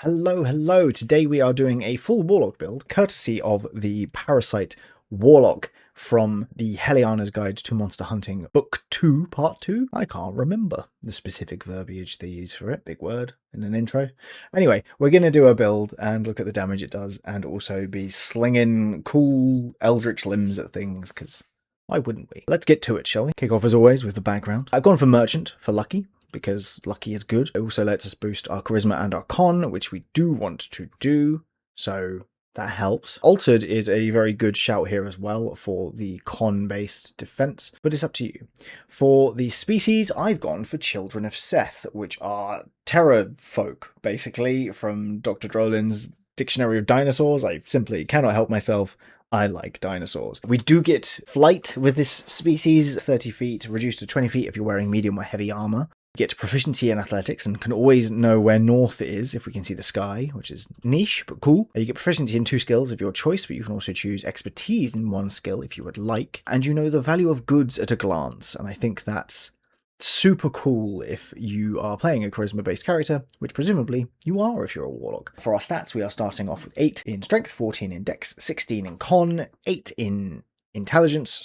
Hello, hello. Today we are doing a full Warlock build, courtesy of the Parasite Warlock from the Helliana's Guide to Monster Hunting, Book 2, Part 2. I can't remember the specific verbiage they use for it. Big word in an intro. Anyway, we're going to do a build and look at the damage it does, and also be slinging cool Eldritch limbs at things, because why wouldn't we? Let's get to it, shall we? Kick off as always with the background. I've gone for Merchant for Lucky, because lucky is good. It also lets us boost our charisma and our con, which we do want to do, so that helps. Altered is a very good shout here as well for the con-based defense, but it's up to you. For the species, I've gone for Children of Seth, which are terror folk, basically, from Dr. Drolin's Dictionary of Dinosaurs. I simply cannot help myself. I like dinosaurs. We do get flight with this species, 30 feet, reduced to 20 feet if you're wearing medium or heavy armor. Get proficiency in athletics and can always know where north is if we can see the sky, which is niche but cool. You get proficiency in 2 skills of your choice, but you can also choose expertise in 1 skill if you would like. And you know the value of goods at a glance, and I think that's super cool if you are playing a charisma-based character, which presumably you are if you're a warlock. For our stats, we are starting off with 8 in strength, 14 in dex, 16 in con, 8 in intelligence,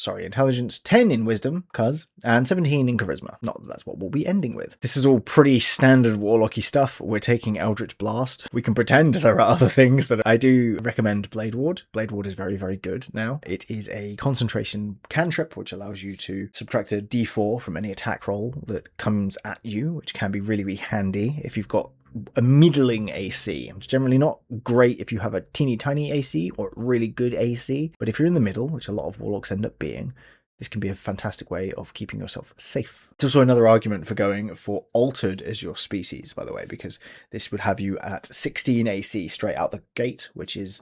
10 in wisdom, and 17 in charisma. Not that that's what we'll be ending with. This is all pretty standard warlocky stuff. We're taking Eldritch Blast. We can pretend there are other things, but I do recommend Blade Ward. Blade Ward is very, very good now. It is a concentration cantrip, which allows you to subtract a d4 from any attack roll that comes at you, which can be really, really handy if you've got a middling AC. It's generally not great if you have a teeny tiny AC or really good AC, but if you're in the middle, which a lot of warlocks end up being, this can be a fantastic way of keeping yourself safe. It's also another argument for going for Altered as your species, by the way, because this would have you at 16 AC straight out the gate, which is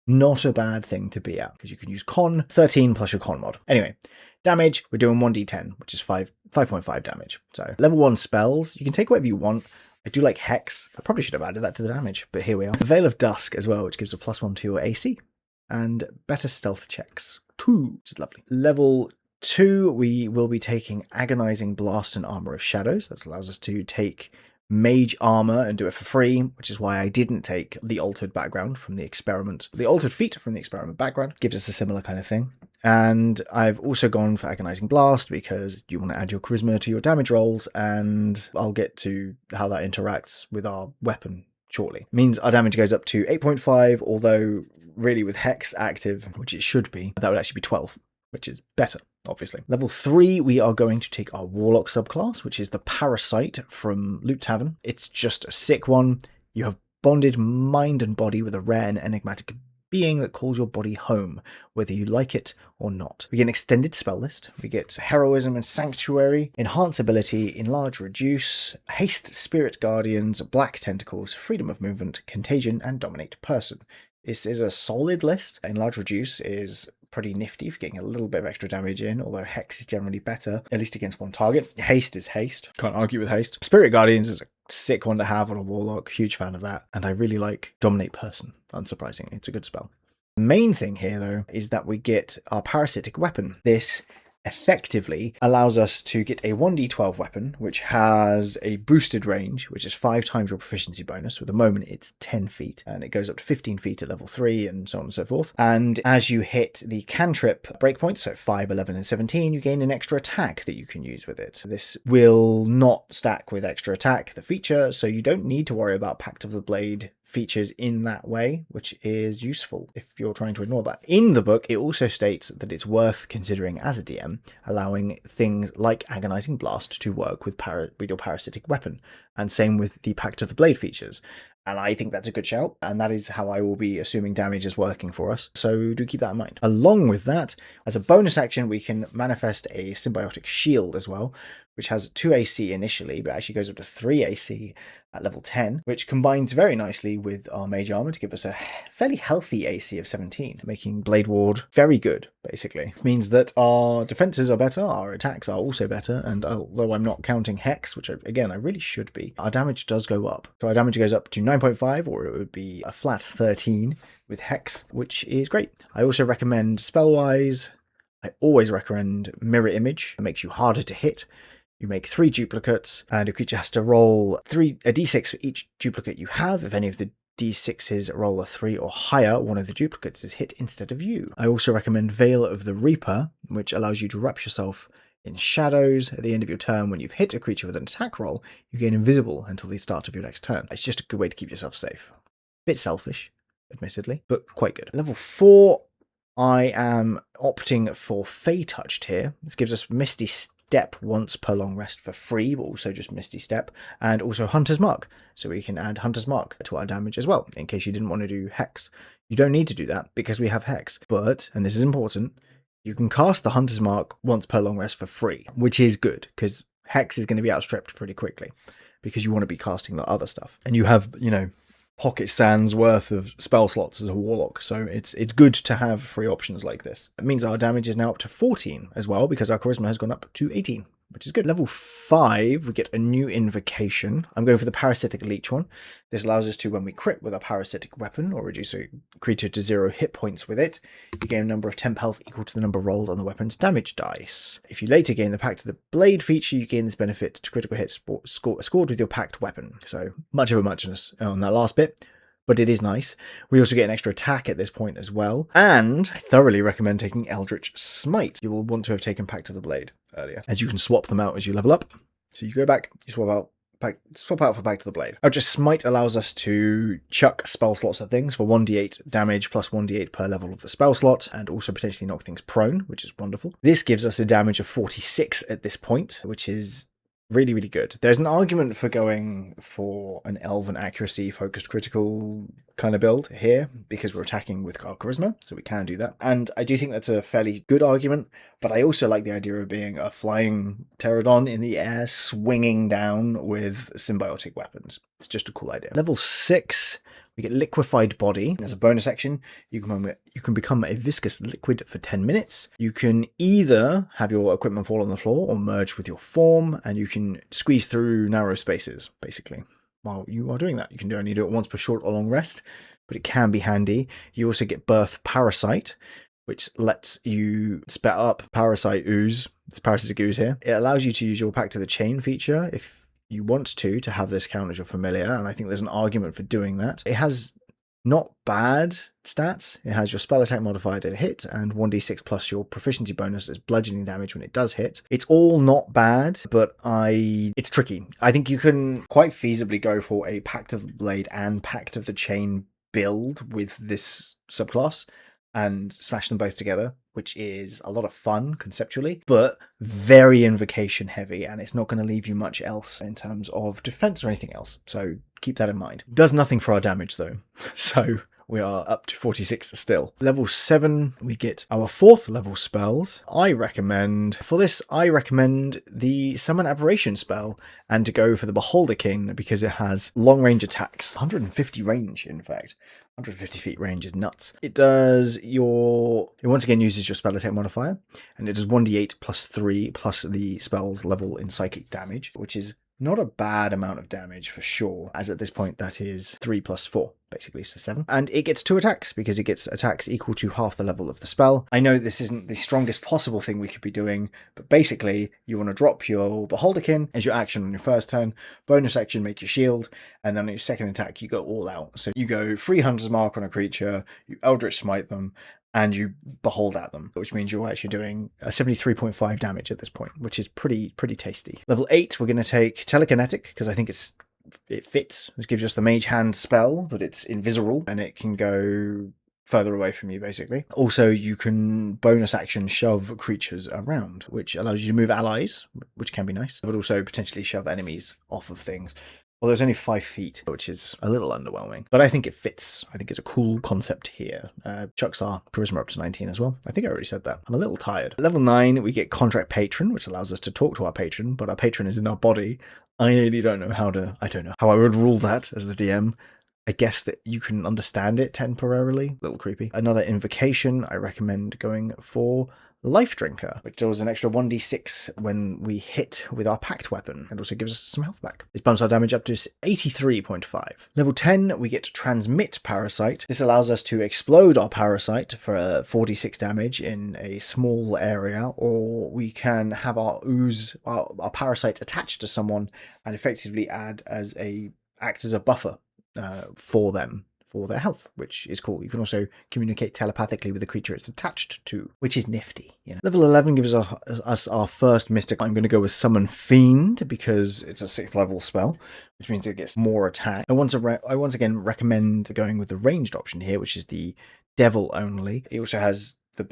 not a bad thing to be at, because you can use con 13 plus your con mod. Anyway, damage, we're doing 1d10, which is 5.5 damage. So level 1 spells, you can take whatever you want. I do like Hex. I probably should have added that to the damage, but here we are. Veil of Dusk as well, which gives a +1 to your AC. And better stealth checks. 2, which is lovely. Level 2, we will be taking Agonizing Blast and Armor of Shadows. That allows us to take Mage Armor and do it for free, which is why I didn't take the Altered background from the experiment. The Altered feat from the experiment background gives us a similar kind of thing. And I've also gone for Agonizing Blast because you want to add your charisma to your damage rolls, and I'll get to how that interacts with our weapon shortly. It means our damage goes up to 8.5, although really with Hex active, which it should be, that would actually be 12, which is better, obviously. Level 3, we are going to take our Warlock subclass, which is the Parasite from Loot Tavern. It's just a sick one. You have bonded mind and body with a rare and enigmatic being that calls your body home, whether you like it or not. We get an extended spell list. We get Heroism and Sanctuary, Enhance Ability, Enlarge Reduce, Haste Spirit Guardians, Black Tentacles, Freedom of Movement, Contagion, and Dominate Person. This is a solid list. Enlarge Reduce is pretty nifty for getting a little bit of extra damage in, although Hex is generally better, at least against one target. Haste is haste. Can't argue with haste. Spirit Guardians is a sick one to have on a Warlock. Huge fan of that. And I really like Dominate Person. Unsurprisingly, it's a good spell. The main thing here, though, is that we get our Parasitic Weapon. This effectively allows us to get a 1d12 weapon, which has a boosted range, which is 5 times your proficiency bonus. At the moment, it's 10 feet, and it goes up to 15 feet at level 3, and so on and so forth. And as you hit the cantrip breakpoints, so 5, 11, and 17, you gain an extra attack that you can use with it. This will not stack with extra attack, the feature, so you don't need to worry about Pact of the Blade features in that way, which is useful if you're trying to ignore that. In the book, it also states that it's worth considering as a DM, allowing things like Agonizing Blast to work with your Parasitic Weapon, and same with the Pact of the Blade features. And I think that's a good shout, and that is how I will be assuming damage is working for us, so do keep that in mind. Along with that, as a bonus action, we can manifest a Symbiotic Shield as well, which has 2 AC initially, but actually goes up to 3 AC at level 10, which combines very nicely with our Mage Armor to give us a fairly healthy AC of 17, making Blade Ward very good, basically. It means that our defenses are better, our attacks are also better, and although I'm not counting Hex, which again I really should be, our damage does go up. So our damage goes up to 9.5, or it would be a flat 13 with Hex, which is great. I also recommend spell-wise, I always recommend Mirror Image. It makes you harder to hit. You make 3 duplicates, and a creature has to roll a d6 for each duplicate you have. If any of the d6s roll a 3 or higher, one of the duplicates is hit instead of you. I also recommend Veil of the Reaper, which allows you to wrap yourself in shadows. At the end of your turn, when you've hit a creature with an attack roll, you gain invisible until the start of your next turn. It's just a good way to keep yourself safe. Bit selfish, admittedly, but quite good. Level 4, I am opting for Fey Touched here. This gives us Misty Step once per long rest for free, but also just Misty Step, and also Hunter's Mark. So we can add Hunter's Mark to our damage as well, in case you didn't want to do Hex. You don't need to do that because we have Hex. But, and this is important, you can cast the Hunter's Mark once per long rest for free, which is good, because Hex is going to be outstripped pretty quickly, because you want to be casting the other stuff. And you have, you know, pocket sands worth of spell slots as a Warlock, so it's good to have free options like this. It means our damage is now up to 14 as well, because our charisma has gone up to 18, which is good. Level 5, we get a new invocation. I'm going for the Parasitic Leech one. This allows us to, when we crit with a parasitic weapon or reduce a creature to 0 hit points with it, you gain a number of temp health equal to the number rolled on the weapon's damage dice. If you later gain the Pact of the Blade feature, you gain this benefit to critical hits scored with your packed weapon. So much of a muchness on that last bit, but it is nice. We also get an extra attack at this point as well, and I thoroughly recommend taking Eldritch Smite. You will want to have taken Pact of the Blade earlier, as you can swap them out as you level up. So you go back, you swap out for Pact of the Blade. Eldritch Smite allows us to chuck spell slots at things for 1d8 damage plus 1d8 per level of the spell slot, and also potentially knock things prone, which is wonderful. This gives us a damage of 46 at this point, which is really, really good. There's an argument for going for an Elven accuracy focused critical kind of build here, because we're attacking with our charisma, so we can do that. And I do think that's a fairly good argument, but I also like the idea of being a flying pterodon in the air, swinging down with symbiotic weapons. It's just a cool idea. Level 6, we get Liquefied Body. As a bonus action, you can become a viscous liquid for 10 minutes. You can either have your equipment fall on the floor or merge with your form, and you can squeeze through narrow spaces, basically. While you are doing that, you can only do it once per short or long rest, but it can be handy. You also get Birth Parasite, which lets you spit up parasite ooze. This parasitic ooze here. It allows you to use your Pact of the Chain feature if you want to have this count as your familiar, and I think there's an argument for doing that. It has not bad stats. It has your spell attack modifier to hit, and 1d6 plus your proficiency bonus as bludgeoning damage when it does hit. It's all not bad, but it's tricky. I think you can quite feasibly go for a Pact of the Blade and Pact of the Chain build with this subclass and smash them both together, which is a lot of fun conceptually, but very invocation heavy, and it's not going to leave you much else in terms of defense or anything else. So keep that in mind. Does nothing for our damage though. So we are up to 46 still. Level 7, we get our 4th level spells. I recommend the Summon Aberration spell, and to go for the Beholderkin because it has long range attacks, 150 range in fact. 150 feet range is nuts. It once again uses your spell attack modifier, and it does 1d8 plus 3 plus the spell's level in psychic damage, which is not a bad amount of damage for sure, as at this point that is 3 plus 4, basically, so 7. And it gets 2 attacks, because it gets attacks equal to half the level of the spell. I know this isn't the strongest possible thing we could be doing, but basically you want to drop your Beholderkin as your action on your first turn, bonus action make your shield, and then on your second attack you go all out. So you go free Hunter's Mark on a creature, you Eldritch Smite them, and you behold at them, which means you're actually doing 73.5 damage at this point, which is pretty tasty. Level 8, we're going to take Telekinetic, because I think it fits. It gives us the Mage Hand spell, but it's invisible, and it can go further away from you, basically. Also, you can bonus action shove creatures around, which allows you to move allies, which can be nice, but also potentially shove enemies off of things. Well, there's only 5 feet, which is a little underwhelming, but I think it fits. I think it's a cool concept here. Chucks our charisma up to 19 as well. I think I already said that. I'm a little tired. At level 9, we get Contract Patron, which allows us to talk to our patron, but our patron is in our body. I really don't know I don't know how I would rule that as the DM. I guess that you can understand it temporarily. A little creepy. Another invocation, I recommend going for Life Drinker, which deals an extra 1d6 when we hit with our packed weapon, and also gives us some health back. This bumps our damage up to 83.5. Level 10, we get Transmit Parasite. This allows us to explode our parasite for 46 damage in a small area, or we can have our ooze, our parasite attached to someone and effectively act as a buffer for them, for their health, which is cool. You can also communicate telepathically with the creature it's attached to, which is nifty. You know? Level 11 gives us our first mystic. I'm going to go with Summon Fiend because it's a 6th level spell, which means it gets more attack. I once again recommend going with the ranged option here, which is the Devil only. It also has the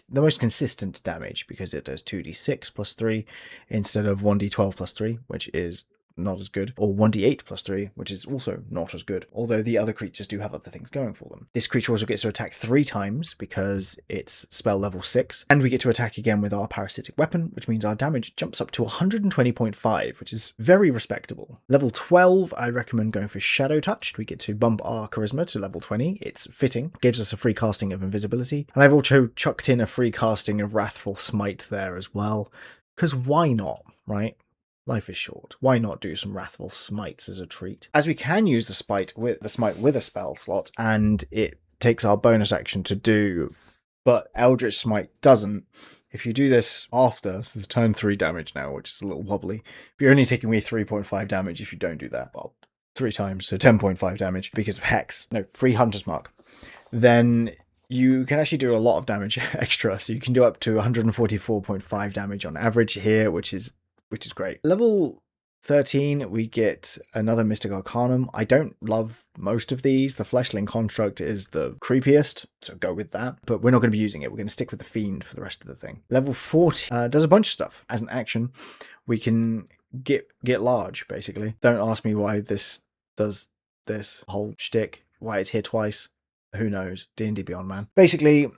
most consistent damage because it does 2d6 plus 3 instead of 1d12 plus 3, which is not as good, or 1d8 plus 3, which is also not as good, although the other creatures do have other things going for them. This creature also gets to attack 3 times because it's spell level 6, and we get to attack again with our parasitic weapon, which means our damage jumps up to 120.5, which is very respectable. Level 12, I recommend going for Shadow Touched. We get to bump our charisma to level 20. It's fitting, gives us a free casting of invisibility, and I've also chucked in a free casting of Wrathful Smite there as well, because why not, right? Life is short. Why not do some Wrathful Smites as a treat? As we can use the smite with a spell slot, and it takes our bonus action to do, but Eldritch Smite doesn't. If you do this after, so the turn 3 damage now, which is a little wobbly, but you're only taking away 3.5 damage if you don't do that. Well, 3 times, so 10.5 damage because of Hex. No, free Hunter's Mark. Then you can actually do a lot of damage extra, so you can do up to 144.5 damage on average here, which is great. Level 13, we get another Mystic Arcanum. I don't love most of these. The Fleshling Construct is the creepiest, so go with that. But we're not going to be using it. We're going to stick with the Fiend for the rest of the thing. Level 40 does a bunch of stuff. As an action, we can get large, basically. Don't ask me why this does this whole shtick, why it's here twice. Who knows? D&D Beyond, man. Basically,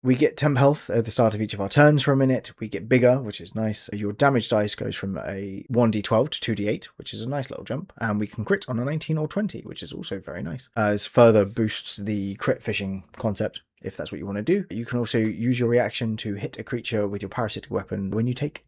we get temp health at the start of each of our turns for a minute. We get bigger, which is nice. Your damage dice goes from a 1d12 to 2d8, which is a nice little jump. And we can crit on a 19 or 20, which is also very nice. This further boosts the crit fishing concept, if that's what you want to do. You can also use your reaction to hit a creature with your parasitic weapon when you take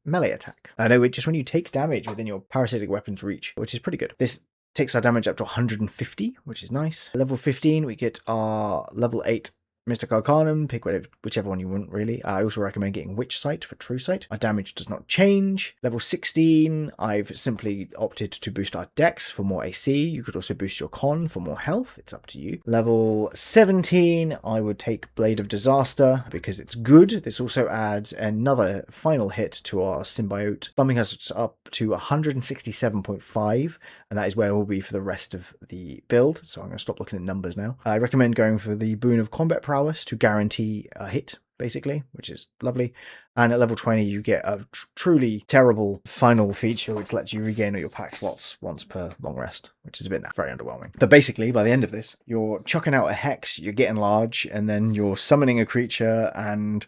melee attack. No, just when you take damage within your parasitic weapon's reach, which is pretty good. This takes our damage up to 150, which is nice. Level 15, we get our level 8 Mystic Arcanum, pick whichever one you want, really. I also recommend getting Witch Sight for True Sight. Our damage does not change. Level 16, I've simply opted to boost our Dex for more AC. You could also boost your Con for more health. It's up to you. Level 17, I would take Blade of Disaster because it's good. This also adds another final hit to our symbiote, bumping us up to 167.5, and that is where we'll be for the rest of the build. So I'm going to stop looking at numbers now. I recommend going for the Boon of Combat Prowess to guarantee a hit, basically, which is lovely. And at level 20, you get a truly terrible final feature, which lets you regain all your pack slots once per long rest, which is a bit very underwhelming. But basically, by the end of this, you're chucking out a hex, you're getting large, and then you're summoning a creature, and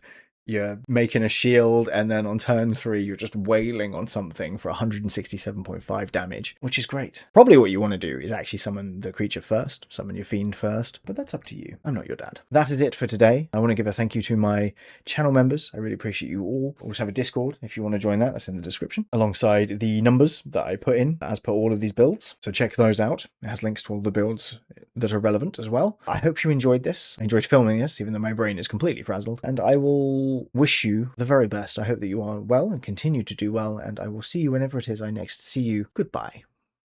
you're making a shield, and then on turn 3 you're just wailing on something for 167.5 damage, which is great. Probably what you want to do is actually summon the creature first, summon your fiend first, but that's up to you. I'm not your dad. That is it for today. I want to give a thank you to my channel members. I really appreciate you all. I also have a Discord if you want to join that. That's in the description, alongside the numbers that I put in as per all of these builds, so check those out. It has links to all the builds that are relevant as well. I hope you enjoyed this. I enjoyed filming this, even though my brain is completely frazzled, and I will wish you the very best. I hope that you are well and continue to do well, and I will see you whenever it is I next see you. Goodbye.